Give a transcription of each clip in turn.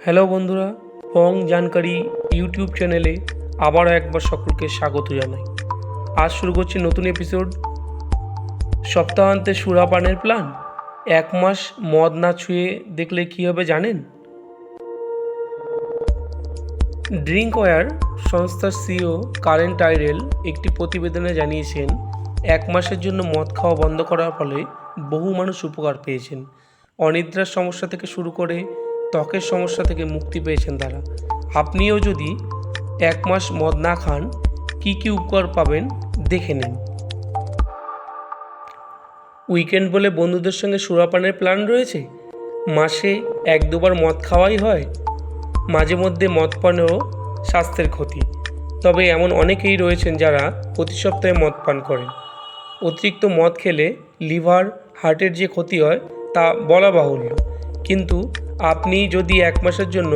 Hello বন্ধুরা, বং জানকারি YouTube চ্যানেলে আবারও একবার সকলকে স্বাগত জানাই। আজ শুরু করছি নতুন এপিসোড। সপ্তাহান্তে সুরাপানের প্ল্যান। 1 মাস মদ না ছুঁয়ে দেখলে কী হবে জানেন? ড্রিঙ্কওয়্যার সংস্থার সিইও কারেন টাইরেল একটি প্রতিবেদনে জানিয়েছেন 1 মাসের জন্য মদ খাওয়া বন্ধ করার ফলে বহু মানুষ উপকার পেয়েছেন। অনিদ্রার সমস্যা থেকে শুরু করে ত্বকের সমস্যা থেকে মুক্তি পেয়েছেন তারা। আপনিও যদি 1 মাস মদ না খান, কী কী উপকার পাবেন দেখে নিন। উইকেন্ড বলে বন্ধুদের সঙ্গে সুরাপানের প্ল্যান রয়েছে? মাসে 1-2 বার মদ খাওয়াই হয়? মাঝে মধ্যে মদ পানেও স্বাস্থ্যের ক্ষতি, তবে এমন অনেকেই রয়েছেন যারা প্রতি সপ্তাহে মদ পান করেন। অতিরিক্ত মদ খেলে লিভার, হার্টের যে ক্ষতি হয় তা বলা বাহুল্য, কিন্তু আপনি যদি 1 মাসের জন্য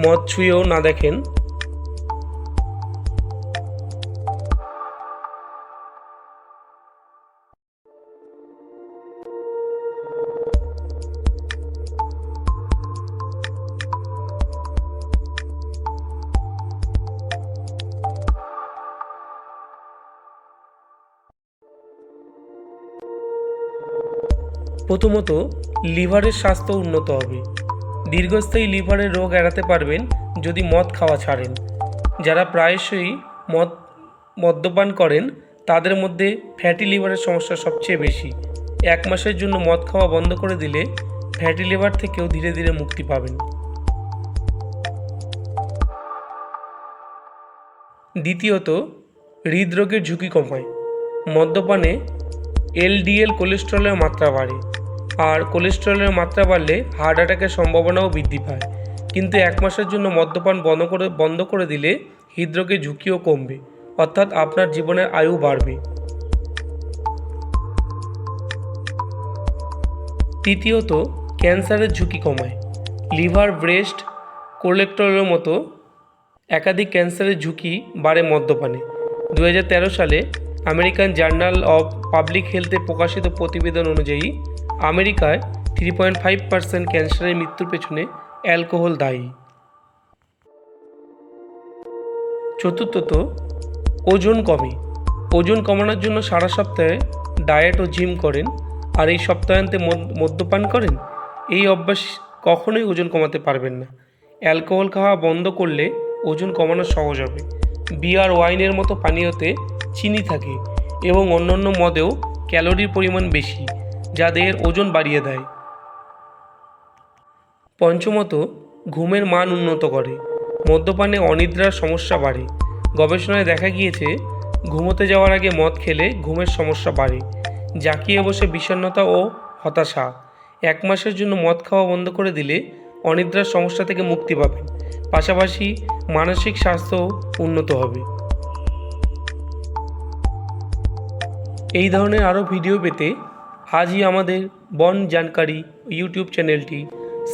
মদ ছুঁয়েও না দেখেন, প্রথমত লিভারের স্বাস্থ্য উন্নত হবে। দীর্ঘস্থায়ী লিভারের রোগ এড়াতে পারবেন যদি মদ খাওয়া ছাড়েন। যারা প্রায়শই মদ্যপান করেন তাদের মধ্যে ফ্যাটি লিভারের সমস্যা সবচেয়ে বেশি। 1 মাসের জন্য মদ খাওয়া বন্ধ করে দিলে ফ্যাটি লিভার থেকেও ধীরে ধীরে মুক্তি পাবেন। দ্বিতীয়ত, হৃদরোগের ঝুঁকি কমায়। মদ্যপানে এলডিএল কোলেস্টেরলের মাত্রা বাড়ে, আর কোলেস্টেরলের মাত্রা বাড়লে হার্ট অ্যাটাকের সম্ভাবনাও বৃদ্ধি পায়। কিন্তু 1 মাসের জন্য মদ্যপান বন্ধ করে দিলে হৃদরোগের ঝুঁকিও কমবে, অর্থাৎ আপনার জীবনের আয়ু বাড়বে। তৃতীয়ত, ক্যান্সারের ঝুঁকি কমায়। লিভার, ব্রেস্ট, কোলেস্টেরলের মতো একাধিক ক্যান্সারের ঝুঁকি বাড়ে মদ্যপানে। 2013 সালে আমেরিকান জার্নাল অব পাবলিক হেলথে প্রকাশিত প্রতিবেদন অনুযায়ী আমেরিকায় 3.5% ক্যান্সারের মৃত্যুর পেছনে অ্যালকোহল দায়ী। চতুর্থত, ওজন কমে। ওজন কমানোর জন্য সারা সপ্তাহে ডায়েট ও জিম করেন, আর এই সপ্তাহান্তে মদ্যপান করেন, এই অভ্যাস কখনোই ওজন কমাতে পারবেন না। অ্যালকোহল খাওয়া বন্ধ করলে ওজন কমানো সহজ হবে। বিয়ার, ওয়াইনের মতো পানীয়তে চিনি থাকে এবং অন্যান্য মদেও ক্যালোরির পরিমাণ বেশি, যা দেহের ওজন বাড়িয়ে দেয়। পঞ্চমত, ঘুমের মান উন্নত করে। মদ্যপানে অনিদ্রার সমস্যা বাড়ে। গবেষণায় দেখা গিয়েছে ঘুমোতে যাওয়ার আগে মদ খেলে ঘুমের সমস্যা বাড়ে, জাকিয়ে বসে বিষণ্ণতা ও হতাশা। 1 মাসের জন্য মদ খাওয়া বন্ধ করে দিলে অনিদ্রার সমস্যা থেকে মুক্তি পাবেন, পাশাপাশি মানসিক স্বাস্থ্যও উন্নত হবে। এই ধরনের আরও ভিডিও পেতে আজই আমাদের বন জানকারি ইউটিউব চ্যানেলটি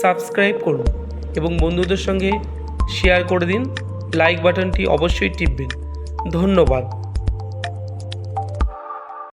সাবস্ক্রাইব করুন এবং বন্ধুদের সঙ্গে শেয়ার করে দিন। লাইক বাটনটি অবশ্যই টিপবেন। ধন্যবাদ।